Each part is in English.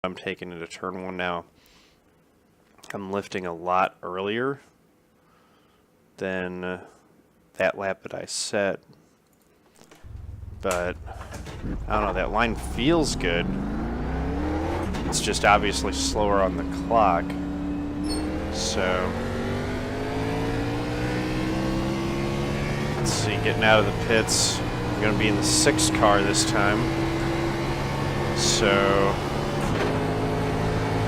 I'm taking into turn 1 now. I'm lifting a lot earlier than that lap that I set. But, I don't know, that line feels good. It's just obviously slower on the clock. So, let's see, getting out of the pits. I'm going to be in the 6th car this time. So,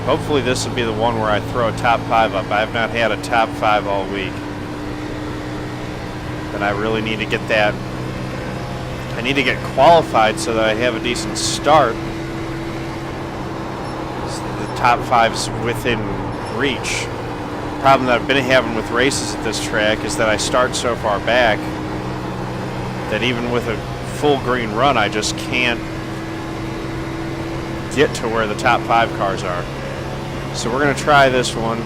hopefully this will be the one where I throw a top 5 up. I have not had a top 5 all week. And I really need to get that. I need to get qualified so that I have a decent start. So the top 5's within reach. The problem that I've been having with races at this track is that I start so far back that even with a full green run, I just can't get to where the top 5 cars are. So we're going to try this one.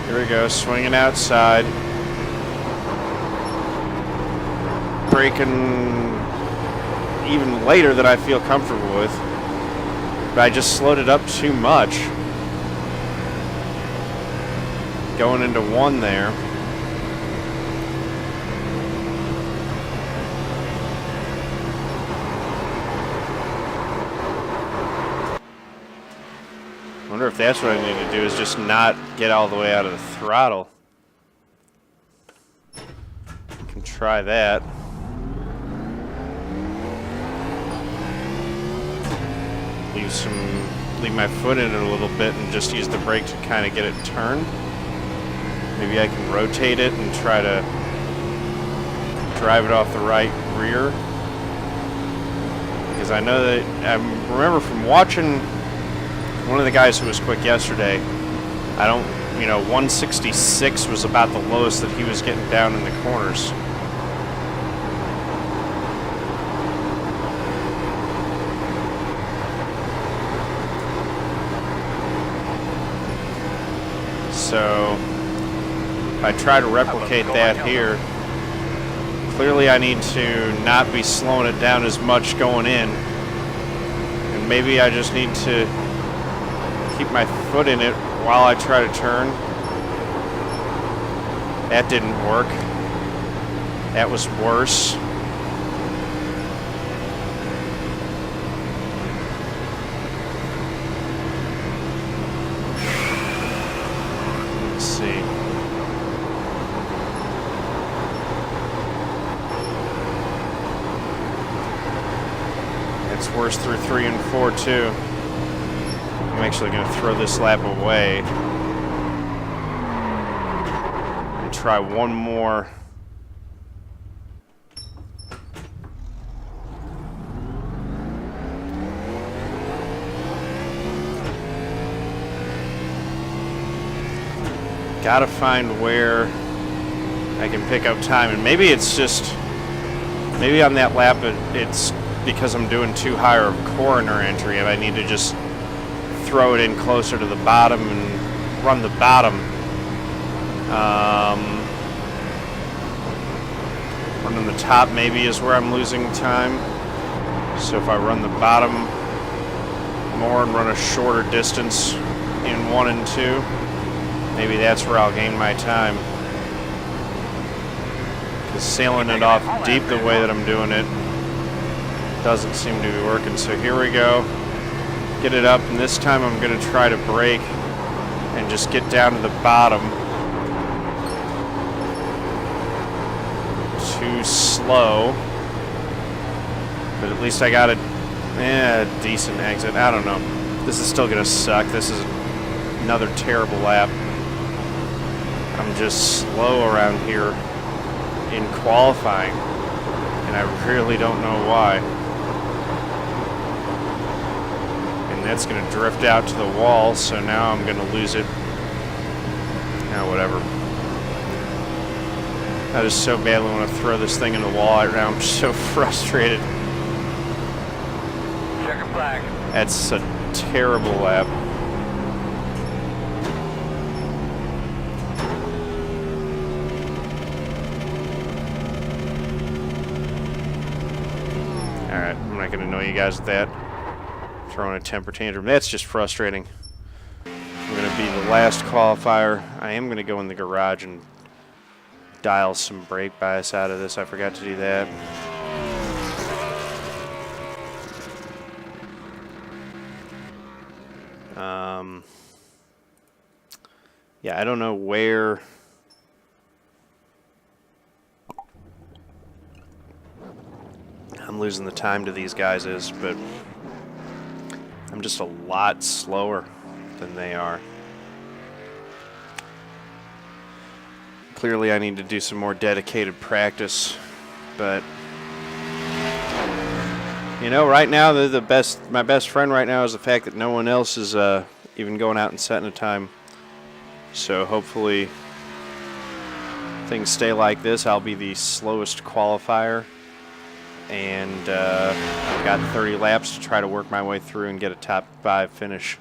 Here we go, swinging outside. Braking even later than I feel comfortable with. But I just slowed it up too much. Going into 1 there. I wonder if that's what I need to do, is just not get all the way out of the throttle. Can try that. Leave my foot in it a little bit and just use the brake to kind of get it turned. Maybe I can rotate it and try to drive it off the right rear. Because I know that, I remember from watching one of the guys who was quick yesterday, 166 was about the lowest that he was getting down in the corners. So if I try to replicate that here, clearly I need to not be slowing it down as much going in. And maybe I just need to keep my foot in it while I try to turn. That didn't work. That was worse. Worse through 3 and 4 too. I'm actually going to throw this lap away and try one more. Gotta find where I can pick up time, and maybe it's just, maybe on that lap it's because I'm doing too high of a corner entry and I need to just throw it in closer to the bottom and run the bottom. Running the top maybe is where I'm losing time. So if I run the bottom more and run a shorter distance in 1 and 2, maybe that's where I'll gain my time. Because sailing it off deep the way that I'm doing it doesn't seem to be working. So here we go. Get it up, and this time I'm going to try to brake and just get down to the bottom. Too slow. But at least I got a decent exit. I don't know. This is still going to suck. This is another terrible lap. I'm just slow around here in qualifying, and I really don't know why. That's going to drift out to the wall, so now I'm going to lose it. Now, whatever. I just so badly want to throw this thing in the wall right now. I'm so frustrated. Checker flag. That's a terrible lap. Alright, I'm not going to annoy you guys with that. throwing a temper tantrum. That's just frustrating. I'm going to be the last qualifier. I am going to go in the garage and dial some brake bias out of this. I forgot to do that. Yeah, I don't know where I'm losing the time to these guys is, but I'm just a lot slower than they are. Clearly I need to do some more dedicated practice, but you know, right now my best friend right now is the fact that no one else is even going out and setting a time. So hopefully things stay like this. I'll be the slowest qualifier, and I've got 30 laps to try to work my way through and get a top 5 finish,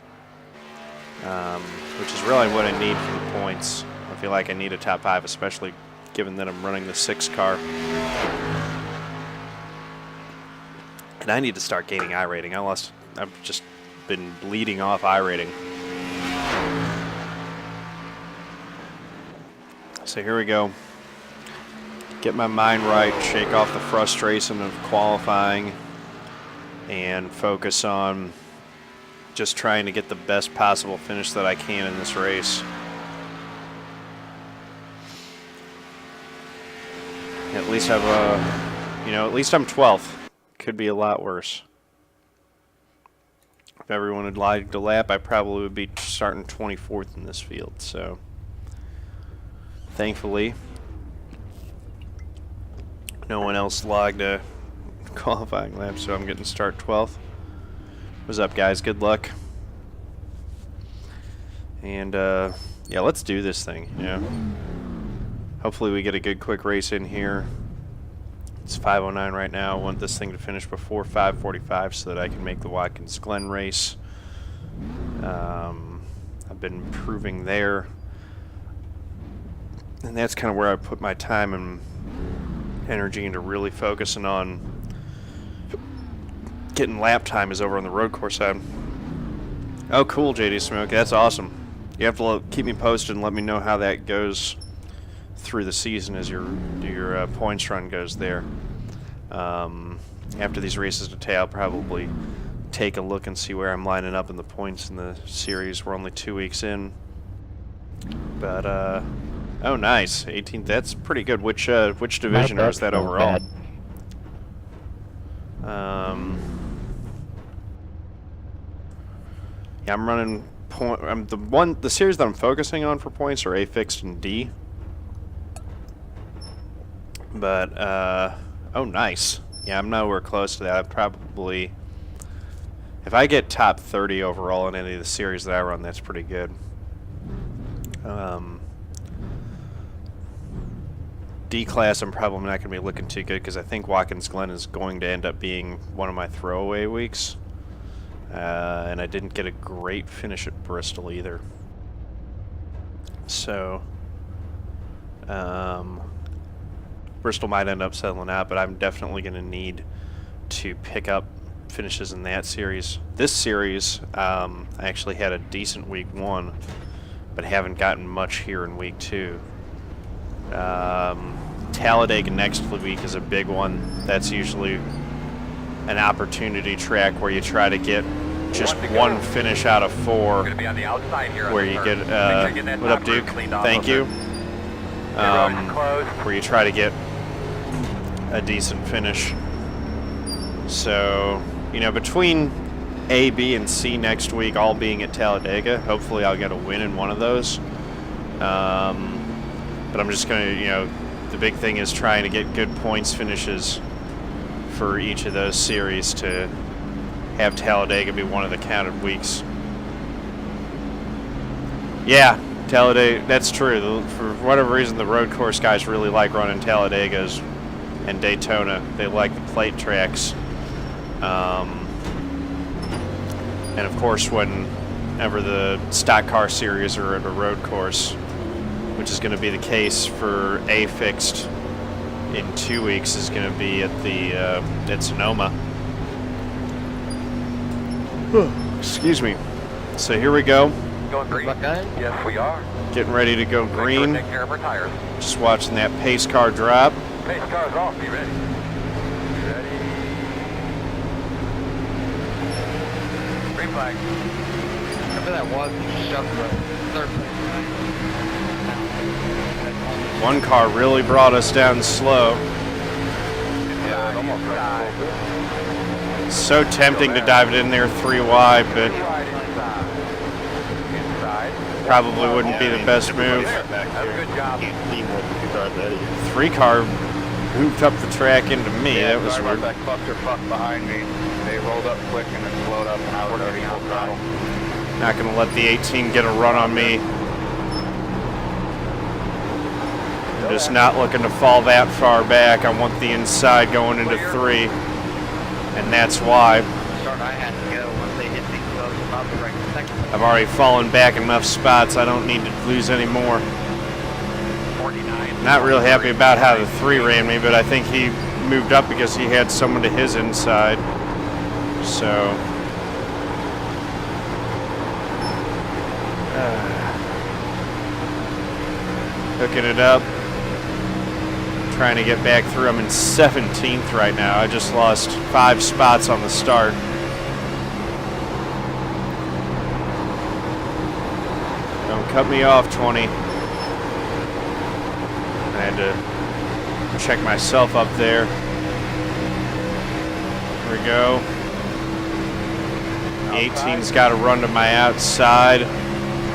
which is really what I need for the points. I feel like I need a top 5, especially given that I'm running the 6 car. And I need to start gaining iRating. I've just been bleeding off iRating. So here we go. Get my mind right, shake off the frustration of qualifying, and focus on just trying to get the best possible finish that I can in this race. At least I've, at least I'm 12th. Could be a lot worse. If everyone had liked a lap, I probably would be starting 24th in this field. So, thankfully, no one else logged a qualifying lap, so I'm getting start 12th. What's up, guys? Good luck. And yeah, let's do this thing. Yeah. Hopefully, we get a good quick race in here. It's 5:09 right now. I want this thing to finish before 5:45 so that I can make the Watkins Glen race. I've been improving there, and that's kind of where I put my time and energy into really focusing on getting lap time is over on the road course side. Oh, cool, JD Smoke. That's awesome. You have to keep me posted and let me know how that goes through the season as your points run goes there. After these races today, I'll probably take a look and see where I'm lining up in the points in the series. We're only 2 weeks in, but oh, nice, 18th. That's pretty good. Which division or is that overall? Yeah, I'm running point. The series that I'm focusing on for points are A Fixed and D. But, oh, nice. Yeah, I'm nowhere close to that. I probably, if I get top 30 overall in any of the series that I run, that's pretty good. D class, I'm probably not going to be looking too good because I think Watkins Glen is going to end up being one of my throwaway weeks. And I didn't get a great finish at Bristol either. So, Bristol might end up settling out, but I'm definitely going to need to pick up finishes in that series. This series, I actually had a decent week 1, but haven't gotten much here in week 2. Talladega next week is a big one. That's usually an opportunity track where you try to get just one finish out of 4, where you get, what up, Duke? Thank you. Where you try to get a decent finish. So, between A, B, and C next week all being at Talladega, hopefully I'll get a win in one of those. But I'm just going to, the big thing is trying to get good points finishes for each of those series to have Talladega be one of the counted weeks. Yeah, Talladega, that's true. For whatever reason, the road course guys really like running Talladegas and Daytona. They like the plate tracks. And of course, whenever the stock car series are at a road course, which is going to be the case for A Fixed in 2 weeks, is going to be at the at Sonoma. Excuse me. So here we go. Going green? Yes, we are. Getting ready to go green. Take care of our tires. Just watching that pace car drop. Pace car's off. Be ready. Be ready. Green flag. Remember that was shoved the third place. One car really brought us down slow. Yeah, almost right. So tempting to dive it in there 3 wide, but probably wouldn't be the best move. Good job. 3 car moved up the track into me. That was weird. That cluster fuck behind me. They rolled up quick and then slowed up, and I was already full throttle. Not going to let the 18 get a run on me. I'm just not looking to fall that far back. I want the inside going into 3, and that's why. Start I had to go once they hit these lows about the right second. I've already fallen back enough spots. I don't need to lose any more. 49. Not real happy about how the 3 ran me, but I think he moved up because he had someone to his inside. So hooking it up, trying to get back through. I'm in 17th right now. I just lost 5 spots on the start. Don't cut me off, 20. I had to check myself up there. Here we go. The 18's got to run to my outside.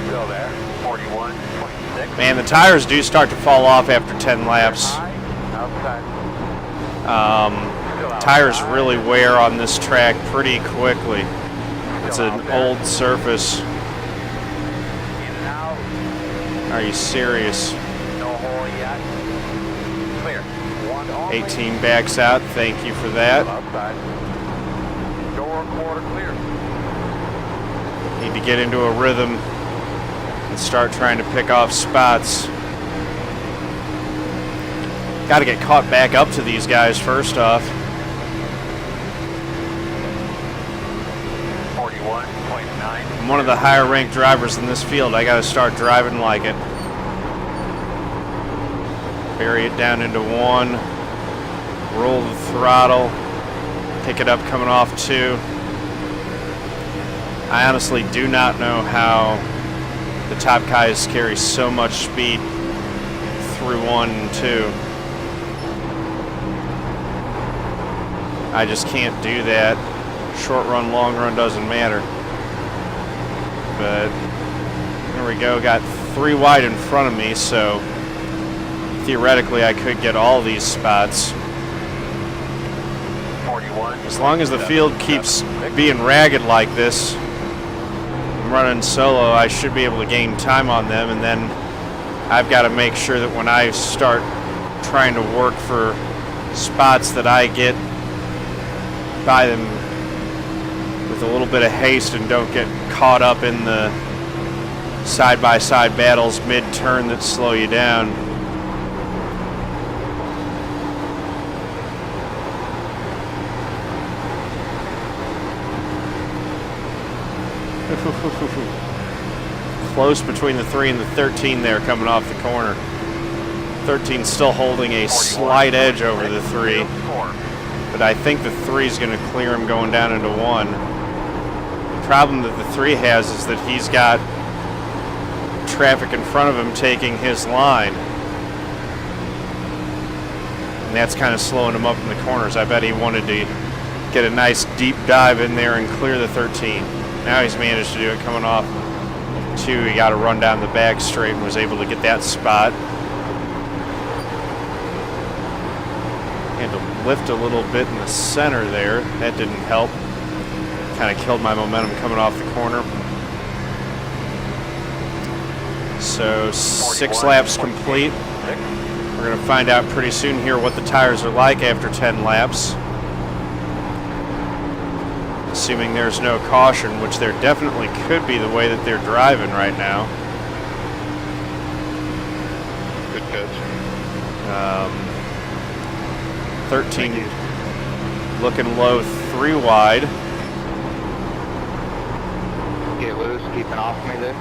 Still there. 41, 26. Man, the tires do start to fall off after 10 laps. Outside. Tires really wear on this track pretty quickly. It's an old surface. In and out. Are you serious? No hole yet. Clear. 1 only. 18 backs out. Thank you for that. Outside. Door quarter clear. Need to get into a rhythm and start trying to pick off spots. Got to get caught back up to these guys first off. 41.9. I'm one of the higher ranked drivers in this field. I got to start driving like it. Bury it down into 1. Roll the throttle. Pick it up coming off 2. I honestly do not know how the top guys carry so much speed through 1 and 2. I just can't do that. Short run, long run doesn't matter. But there we go. Got 3 wide in front of me, so theoretically I could get all these spots. 41. As long as the field keeps being ragged like this, I'm running solo, I should be able to gain time on them, and then I've got to make sure that when I start trying to work for spots that I get by them with a little bit of haste and don't get caught up in the side-by-side battles mid-turn that slow you down. Close between the 3 and the 13 there coming off the corner. 13 still holding a slight edge over the 3, but I think the 3 is going to clear him going down into 1. The problem that the 3 has is that he's got traffic in front of him taking his line, and that's kind of slowing him up in the corners. I bet he wanted to get a nice deep dive in there and clear the 13. Now he's managed to do it coming off 2. He got to run down the back straight and was able to get that spot. Had to lift a little bit in the center there. That didn't help. Kind of killed my momentum coming off the corner. So 6 laps complete. We're going to find out pretty soon here what the tires are like after 10 laps. Assuming there's no caution, which there definitely could be the way that they're driving right now. Good coach. 13 looking low 3 wide. get loose, keeping off me there.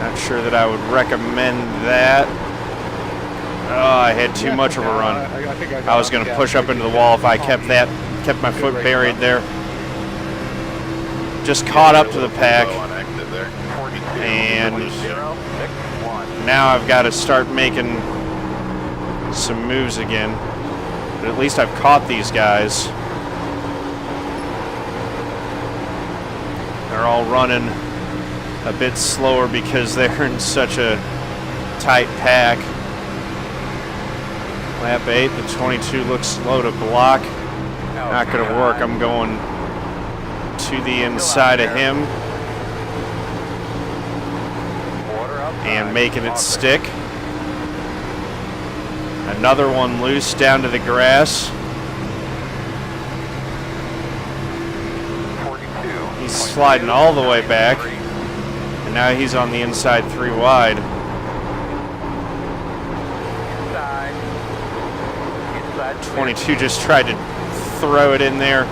Not sure that I would recommend that. Oh, I had too much of a run. I was going to push up into the wall if I kept my foot buried there. Just caught up to the pack, and now I've got to start making some moves again. But at least I've caught these guys. They're all running a bit slower because they're in such a tight pack. Lap 8, the 22 looks slow to block. Not going to work. I'm going to the inside of him and making it stick. Another one loose down to the grass. He's sliding all the way back, and now he's on the inside 3 wide. 22 just tried to throw it in there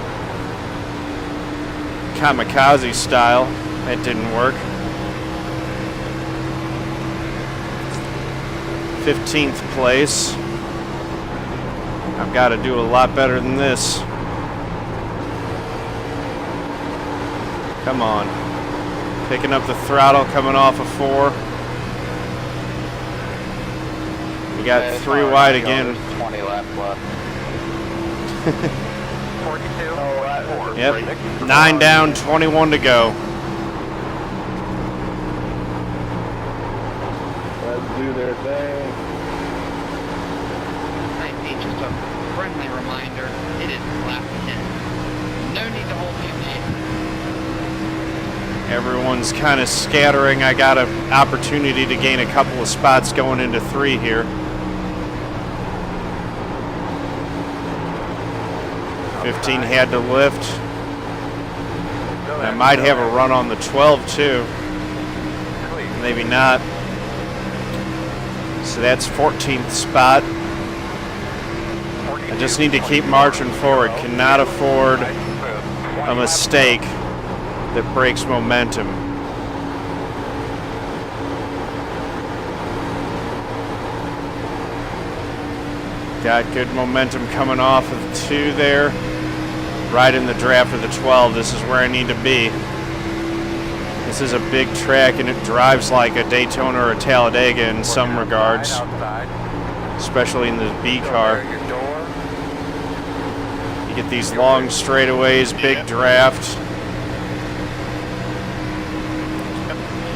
kamikaze style. That didn't work. 15th place. I've got to do a lot better than this. Come on. Picking up the throttle, coming off of 4. We got 3 wide again. 20 laps left. 42. Yep. 9 down, 21 to go. Let's do their thing. Hey, just a friendly reminder, it is lap 10. No need to hold me back. Everyone's kind of scattering. I got an opportunity to gain a couple of spots going into 3 here. 15 had to lift. I might have a run on the 12 too. Maybe not. So that's 14th spot. I just need to keep marching forward. Cannot afford a mistake that breaks momentum. Got good momentum coming off of 2 there. Right in the draft of the 12. This is where I need to be. This is a big track, and it drives like a Daytona or a Talladega in some regards, especially in the B car. You get these long straightaways, big draft.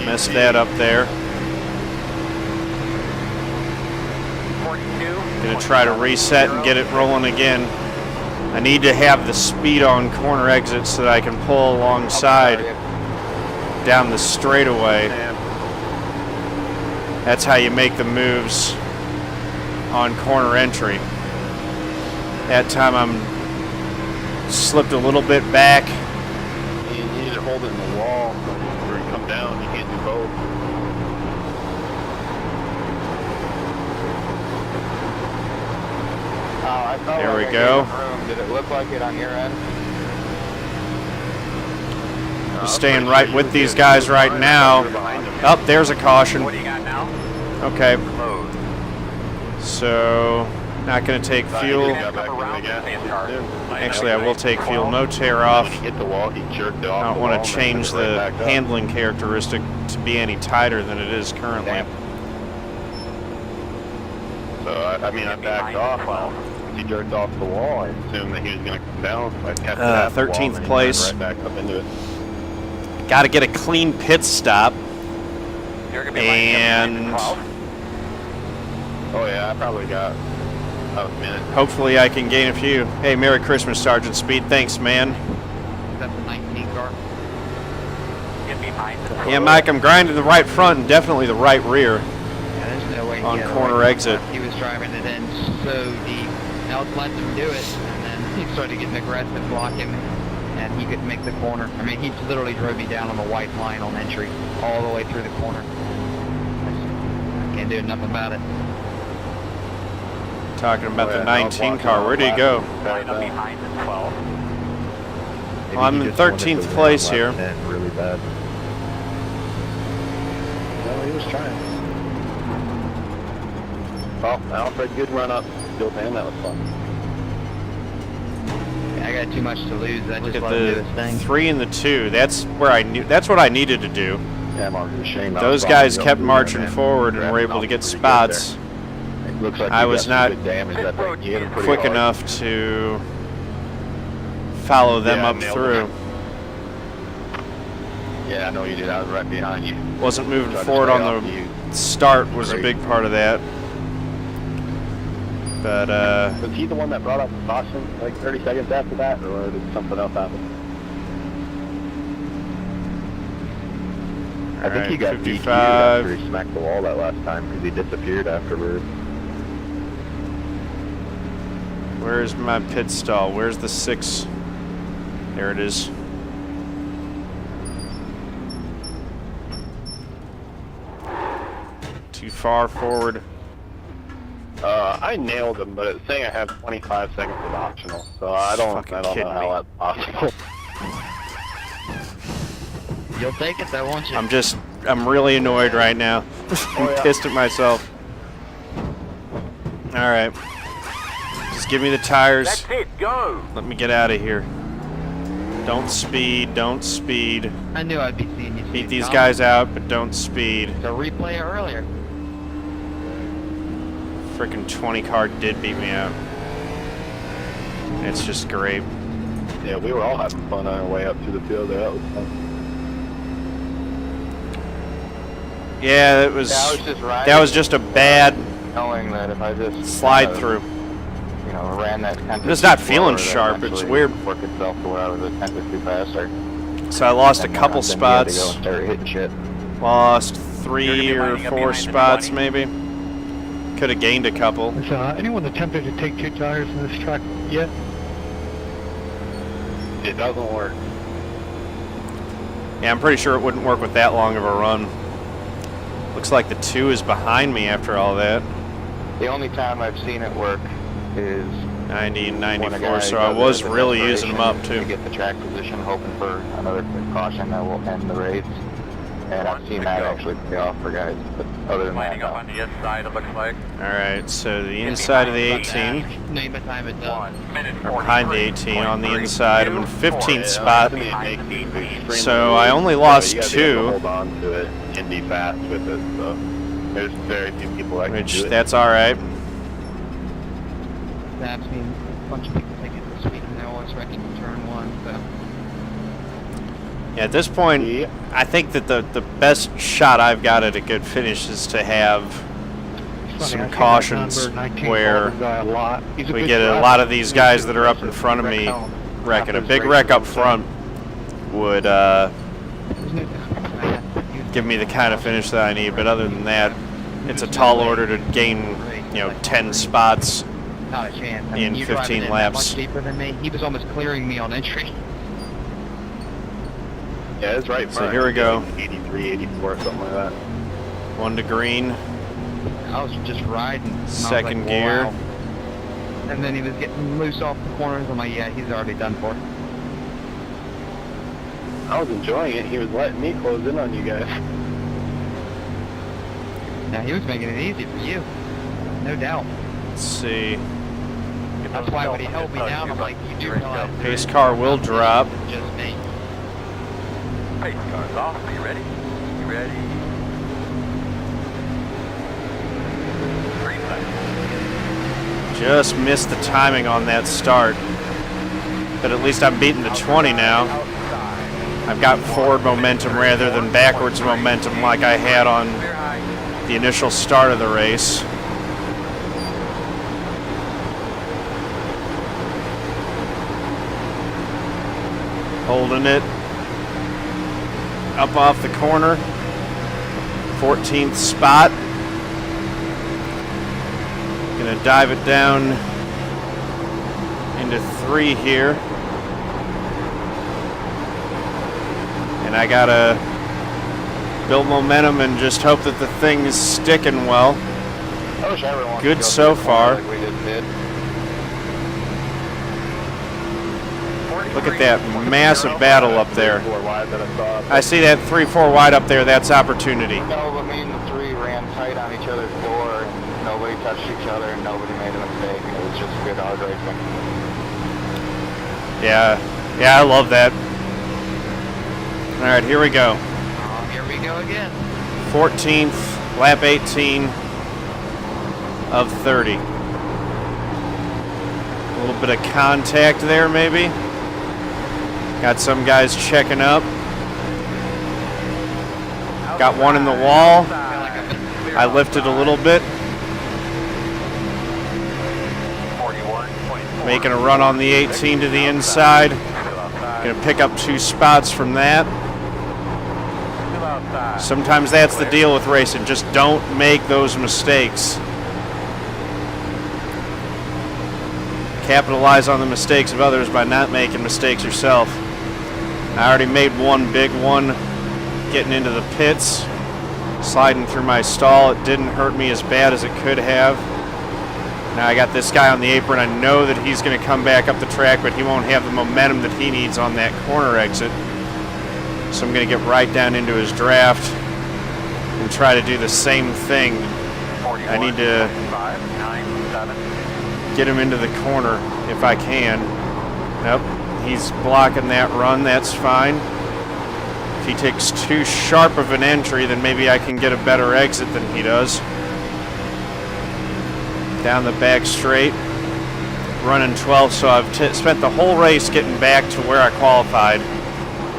Messed that up there. Gonna try to reset and get it rolling again. I need to have the speed on corner exits so that I can pull alongside down the straightaway. That's how you make the moves on corner entry. That time I'm slipped a little bit back. You need to hold it in the wall or you come down. You can't do both. There we go. Did it look like it on your end? I'm staying right with these guys right now. Oh, there's a caution. What do you got now? Okay. So, not going to take fuel. Actually, I will take fuel. No tear off. Hit the wall, he jerked off. I don't want to change the handling characteristic to be any tighter than it is currently. So, I mean, I backed off. Well, he jerked off the wall. I assumed that he was going to come down. So I kept it at the wall, 13th and he place. went right back up into it. Got to get a clean pit stop. You're gonna be And Oh yeah, I probably got about a minute. hopefully I can gain a few. Hey, Merry Christmas, Sergeant Speed. Thanks, man. That's a 19 car. Get behind the Yeah, Mike, I'm grinding the right front and definitely the right rear. Yeah, there's no way he On had a corner right exit. front. He was driving it in so deep. I was letting him do it, and then he started getting aggressive, blocking, and he couldn't make the corner. I mean, he literally drove me down on the white line on entry, all the way through the corner. I can't do nothing about it. Talking about Oh, yeah, the 19 car. Where did he go? Right up behind the 12. Well, I'm in 13th place here. Really bad. Well, he was trying. Well, Alfred, good run up. Still, man, that was fun. I got too much to lose. I Look just at want to do the this thing. 3 and the 2. That's where I knew. That's what I needed to do. Yeah, Mark, it's a shame. Those guys kept marching forward and were able to get spots. It looks like I was not quick quick enough to follow them up nailed through. it. Yeah, I know you did. I was right behind you. Wasn't moving Tried to forward stay on off the you. start was a Great. big part of that. But Was he the one that brought up Boston like 30 seconds after that, or did something else happen? I think he got 55. DQ'd after he smacked the wall that last time because he disappeared afterward. Where's my pit stall? Where's the 6? There it is. Too far forward. I nailed him, but it's saying I have 25 seconds of optional, so I don't Fucking know kidding how me. that's possible. You'll take it though, won't you? I'm really annoyed right now. I'm yeah. pissed at myself. Alright. Just give me the tires. That's it, go! Let me get out of here. Don't speed, don't speed. I knew I'd be seeing you. Beat Steve. these No. guys out, but don't speed. So replay it earlier. Frickin' 20 car did beat me out. It's just great. Yeah, we were all having fun on our way up to the field there. That was fun. Yeah, that was just riding. that was just a bad Knowing that if I just slide through. you know, ran that 10 I'm just not feeling sharp. It's weird. Work itself to where I was a 10 too fast. Or So I lost a couple then you had to go spots. and start hitting shit. Lost You're 3 gonna or be lining up 4 behind the spots 20. maybe. Could have gained a couple. Has anyone attempted to take 2 tires in this track yet? It doesn't work. Yeah, I'm pretty sure it wouldn't work with that long of a run. Looks like the 2 is behind me after all that. The only time I've seen it work is 90 and when a 94, guy so I does was it as a really using them up desperation too. to get the track position, hoping for another quick caution that will end the race. And I've seen that actually pay off for guys. But other than that, Lining up on the inside, it looks like. Alright, so the inside of the 18, Name the time it does. 1 minute or behind the 18 on the 43, inside. I'm in 15th spot. I mean, it makes you extremely So I only loose, lost you gotta be able to 2. hold on to it and be fast with it. So there's very few people that can Which, do it. that's alright. That's mean a bunch of people take it this week and they always wreck in turn 1. So Yeah, at this point, Yeah. I think that the best shot I've got at a good finish is to have some cautions where we get a lot of these guys that are up in front of me wrecking. A big wreck up front would give me the kind of finish that I need, but other than that, it's a tall order to gain, 10 spots. not a chance. In you're 15 driving in laps. That much deeper than me. He was almost clearing me on entry. Yeah, it's right. So here we go. 83, 84, something like that. 1 to green. I was just riding. and I was Second like, gear. wow. And then he was getting loose off the corners. I'm like, yeah, he's already done for. I was enjoying it. He was letting me close in on you guys. Now he was making it easy for you, no doubt. Let's see. That's why when he held me down, I'm like, you do realize Pace car will drop. just me. Pace car's off. Are you ready? You ready? Green light. Just missed the timing on that start. But at least I'm beating the 20 now. Outside. I've got forward momentum rather than backwards momentum like I had on Clear high. the initial start of the race. Holding it up off the corner. 14th spot. Gonna dive it down into 3 here. And I gotta build momentum and just hope that the thing is sticking well. I wish everyone Good could go so through the corner far. like we just did. Look at that massive battle up there. 4 wide that I saw. I see that 3-4 wide up there. That's opportunity. No, but me and the three ran tight on each other's door, and nobody touched each other, and nobody made a mistake. It was just good hard racing. Yeah, I love that. All right, here we go. Here we go again. 14th, lap 18 of 30. A little bit of contact there, maybe. Got some guys checking up. Got one in the wall. I lifted a little bit. Making a run on the 18 to the inside. Gonna pick up 2 spots from that. Sometimes that's the deal with racing. Just don't make those mistakes. Capitalize on the mistakes of others by not making mistakes yourself. I already made one big one getting into the pits, sliding through my stall. It didn't hurt me as bad as it could have. Now I got this guy on the apron. I know that he's going to come back up the track, but he won't have the momentum that he needs on that corner exit. So I'm going to get right down into his draft and try to do the same thing. I need to get him into the corner if I can. Nope, he's blocking that run. That's fine. If he takes too sharp of an entry, then maybe I can get a better exit than he does. Down the back straight, running 12, so I've spent the whole race getting back to where I qualified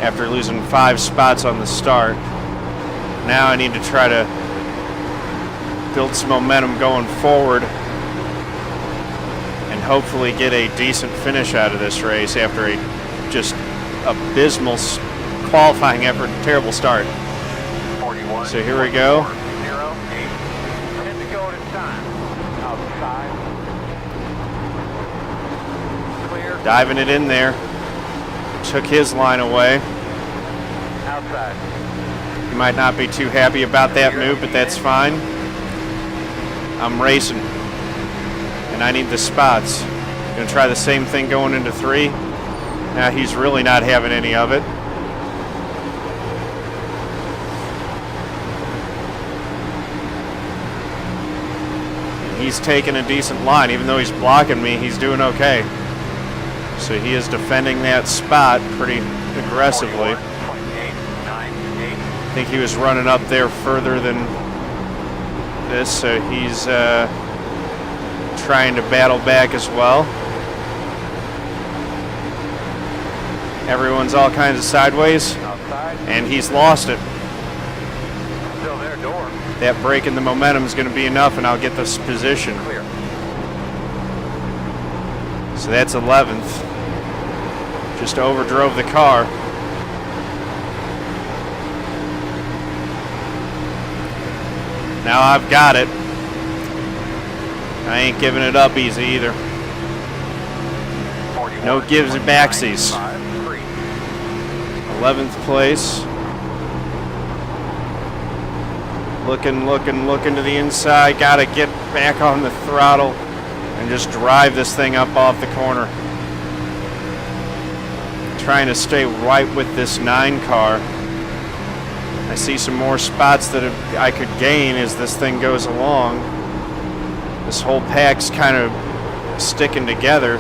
after losing 5 spots on the start. Now I need to try to build some momentum going forward and hopefully get a decent finish out of this race after a just abysmal qualifying effort, terrible start. So here we go. Diving it in there. Took his line away. Outside. You might not be too happy about that move, but that's fine. I'm racing, and I need the spots. Gonna try the same thing going into 3. Now he's really not having any of it. He's taking a decent line. Even though he's blocking me, he's doing okay. So he is defending that spot pretty aggressively. I think he was running up there further than this, so he's trying to battle back as well. Everyone's all kinds of sideways, and he's lost it. Still there, door. That break in the momentum is going to be enough, and I'll get this position. Clear. So that's 11th. Just overdrove the car. Now I've got it. I ain't giving it up easy either. No gives and backsies. 11th place. Looking to the inside. Gotta get back on the throttle and just drive this thing up off the corner. Trying to stay right with this 9 car. I see some more spots that I could gain as this thing goes along. This whole pack's kind of sticking together.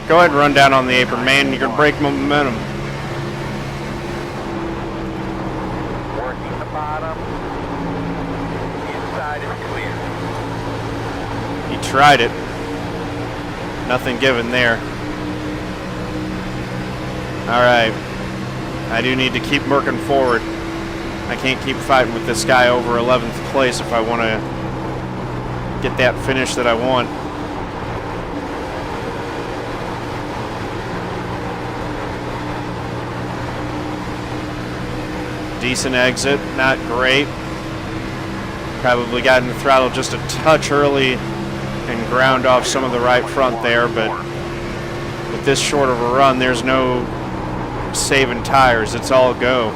Go ahead and run down on the apron, man. You're going to break momentum. Working the bottom. Inside is clear. He tried it. Nothing given there. All right. I do need to keep working forward. I can't keep fighting with this guy over 11th place if I want to get that finish that I want. Decent exit, not great. Probably got in the throttle just a touch early and ground off some of the right front there, but with this short of a run, there's no saving tires. It's all go.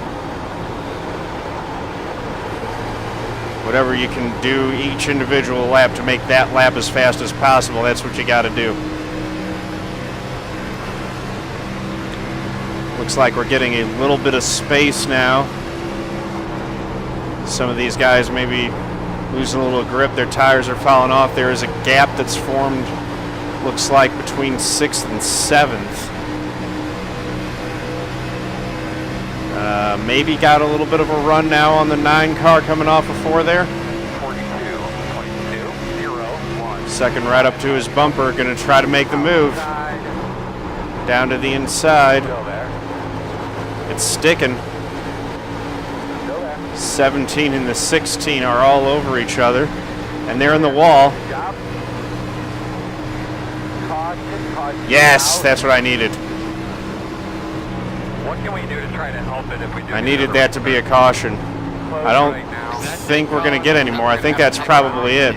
Whatever you can do each individual lap to make that lap as fast as possible, that's what you got to do. Looks like we're getting a little bit of space now. Some of these guys may be losing a little grip. Their tires are falling off. There is a gap that's formed, looks like, between 6th and 7th. Maybe got a little bit of a run now on the 9 car coming off of 4 there. 42, 0, 1. Second right up to his bumper, going to try to make the move. Down to the inside. Go there. It's sticking. Go there. 17 and the 16 are all over each other. And they're in the wall. Good job. Caution Yes, out. that's what I needed. What can we do to try to help it if we do? I needed that to be a caution. I don't think we're going to get any more. I think that's probably it.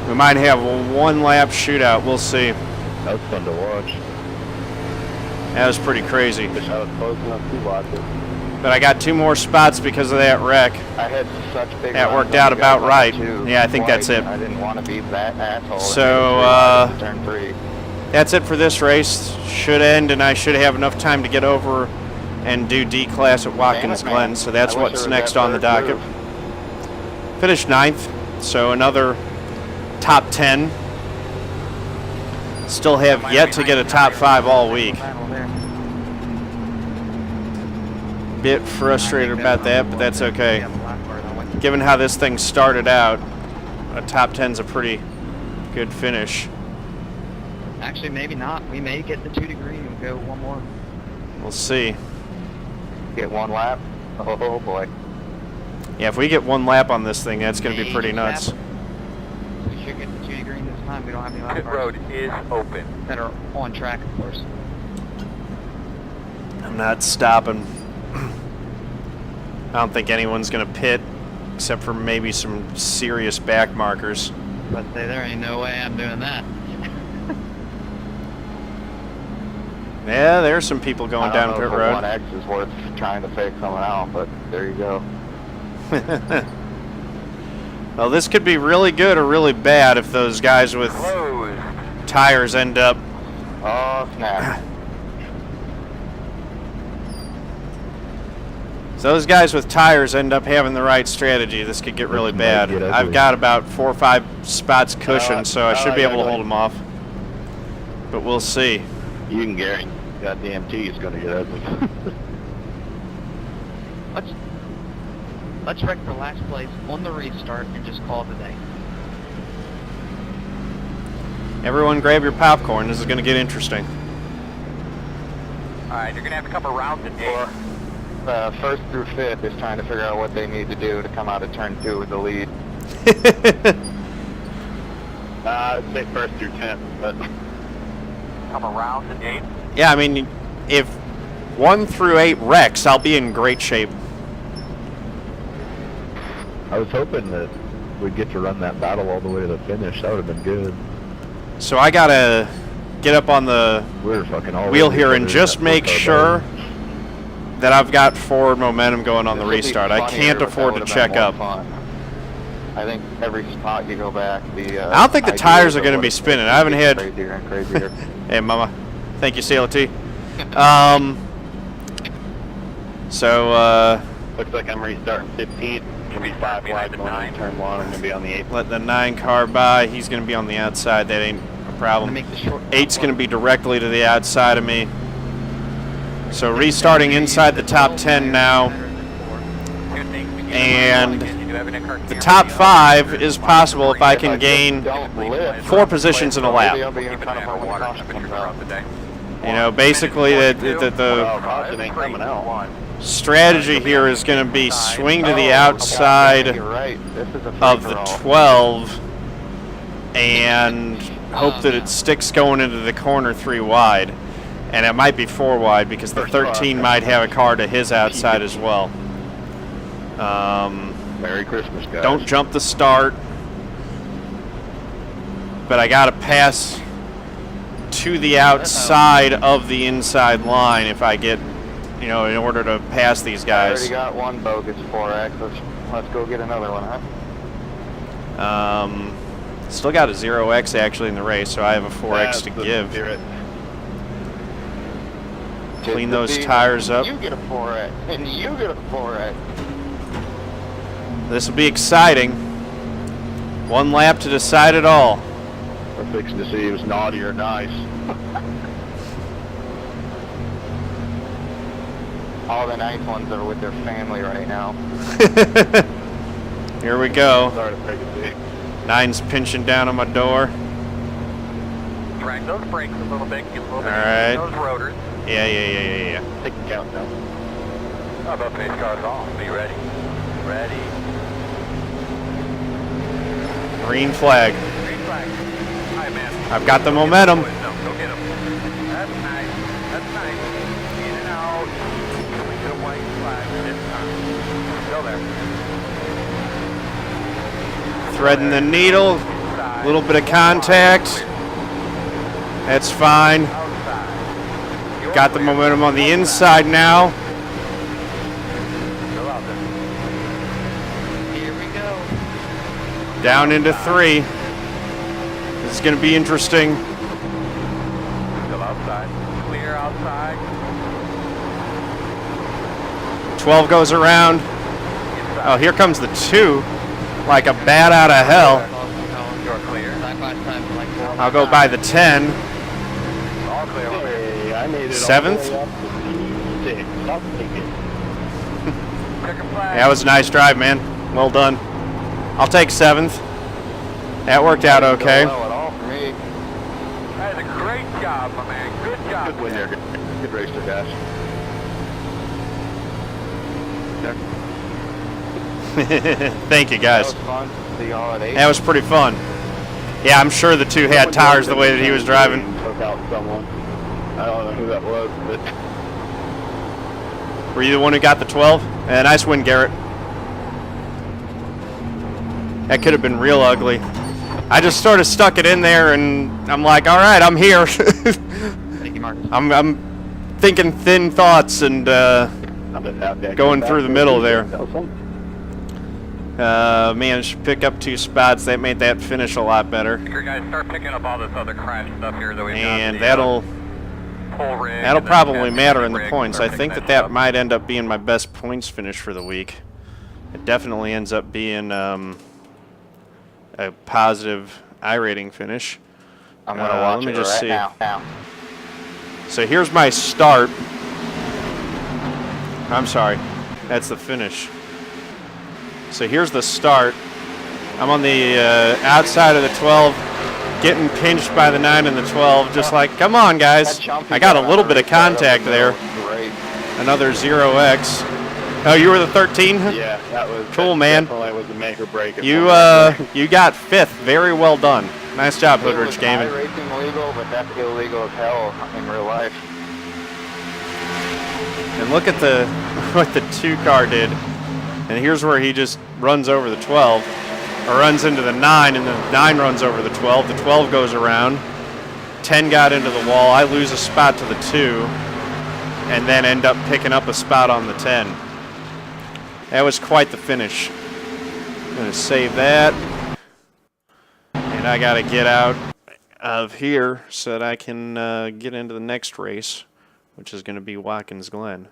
We might have a 1-lap shootout. We'll see. That was fun to watch. That was pretty crazy. Wish I was close enough to watch it. But I got 2 more spots because of that wreck. I had such big That runs worked on out the about guy right. too, Yeah, I think that's twice. it. I didn't want to be that asshole. So, Turn 3. That's it for this race. Should end, and I should have enough time to get over and do D-Class at Watkins Damn it, Glen. man. So that's I wish what's there was next that on the third docket. move. Finished 9th, so another top 10. Still have yet to get a top 5 all week. Bit frustrated about that, but that's okay. Given how this thing started out, a top 10's a pretty good finish. Actually, maybe not. We may get the 2 degree and go one more. We'll see. Get 1 lap. Oh boy. Yeah, if we get 1 lap on this thing, that's going to be pretty nuts. We should get the 2 degree this time. We don't have any lap Pit cars road is open. that are on track, of course. I'm not stopping. I don't think anyone's going to pit, except for maybe some serious back markers. But say there ain't no way I'm doing that. Yeah, there's some people going down pit road. 1X is worth trying to fake someone out, but there you go. Well, this could be really good or really bad if those guys with Closed. tires end up... Oh, snap. If those guys with tires end up having the right strategy, this could get really bad. get ugly. I've got about 4 or 5 spots cushioned, so I should be able to hold them off. But we'll see. You can guarantee goddamn T is going to get ugly. Let's wreck for last place on the restart and just call it a day. Everyone grab your popcorn. This is going to get interesting. All right, you're gonna have a couple rounds in For first through fifth is trying to figure out what they need to do to come out of turn 2 with the lead. I'd say first through 10th, but couple rounds in 8. Yeah, I mean, if 1 through 8 wrecks, I'll be in great shape. I was hoping that we'd get to run that battle all the way to the finish. That would have been good. So I got to get up on the We were fucking all wheel over here each and other just in that make first sure battle. that I've got forward momentum going on the This would be restart. I funnier, can't but afford that to would've check been more up. fun. I think every spot you go back, I don't think the tires are going to be spinning. I haven't had... crazier and crazier. Hey, mama. Thank you, Sailor T. So, looks like I'm restarting 15th. Should be 5 wide going on turn 1. I'm going to be on the 8th. let the 9 car by. He's going to be on the outside. That ain't a problem. Make the short 8's going to be directly to the outside of me. So restarting inside the top 10 now. And the top 5 is possible if I can gain 4 positions in a lap. You know, basically the Well, caution ain't coming out. strategy here is going to be swing to the outside You're right. This is a of the free-for-all. 12 and hope that it sticks going into the corner 3 wide. And it might be 4 wide because the 13 might have a car to his outside as well. Merry Christmas, guys. Don't jump the start. But I got to pass to the outside of the inside line if I get, you know, in order to pass these I guys. already got one bogus 4X. Let's go get another one, huh? Still got a 0X actually in the race, so I have a 4X to give. Clean those tires up. You get a 4X, and you get a 4X. This will be exciting. One lap to decide it all. We're fixing to see if it's naughty or nice. All the nice ones are with their family right now. Here we go. Sorry to break it big. 9's pinching down on my door. Drag those brakes a little bit, get a little bit All right. those rotors. Yeah. Take a countdown. How about pace cars off? Be ready. Ready. Green flag. Green flag. Hi, man. I've got the momentum. Go get him. That's nice. That's nice. In and out. We get a white flag this time. Go there. Threading the needle. A little bit of contact. That's fine. Outside. Got the momentum on the inside now. Go out there. Here we go. Down into 3. This is going to be interesting. Go outside. Clear outside. 12 goes around. Inside. Oh, here comes the 2. Like a bat out of hell. You're clear. I'll go by the 10. All clear over here. Hey, I made it 7th? all the way up to P6. I'll take it. Check a flag. That was a nice drive, man. Well done. I'll take 7th. That worked out okay. Well at all for me. That is a great job, my man. Good job. Good win there. Good race to Dash. Thank you, guys. That was fun. See y'all at 8. That was pretty fun. Yeah, I'm sure the 2 had tires the way that he was driving. Took out someone. I don't know who that was, but Were you the one who got the 12? Nice win, Garrett. That could have been real ugly. I just sort of stuck it in there, and I'm like, all right, I'm here. Thank you, Marcus. I'm thinking thin thoughts and going through the middle there. Managed to pick up 2 spots. That made that finish a lot better. You guys start picking up all this other crash stuff here that we've got. And the, that'll pull rig that'll and the probably heavy matter in the rig. points. Start I think picking that stuff. might end up being my best points finish for the week. It definitely ends up being a positive iRating finish. I'm going to watch let me it just right see. now. So here's my start. I'm sorry, that's the finish. So here's the start. I'm on the outside of the 12, getting pinched by the 9 and the 12, just like, come on, guys. I got a little bit of contact there. Great. Another 0X. Oh, you were the 13? yeah, that was Cool, man. Definitely was a make or break. You you got 5th. Very well done. Nice job, Hoodrich Gaming. iRacing legal, but that's illegal as hell in real life. And look at the what the 2 car did. And here's where he just runs over the 12, or runs into the 9, and the 9 runs over the 12. The 12 goes around. 10 got into the wall. I lose a spot to the 2, and then end up picking up a spot on the 10. That was quite the finish. I'm going to save that. And I got to get out of here so that I can get into the next race, which is going to be Watkins Glen.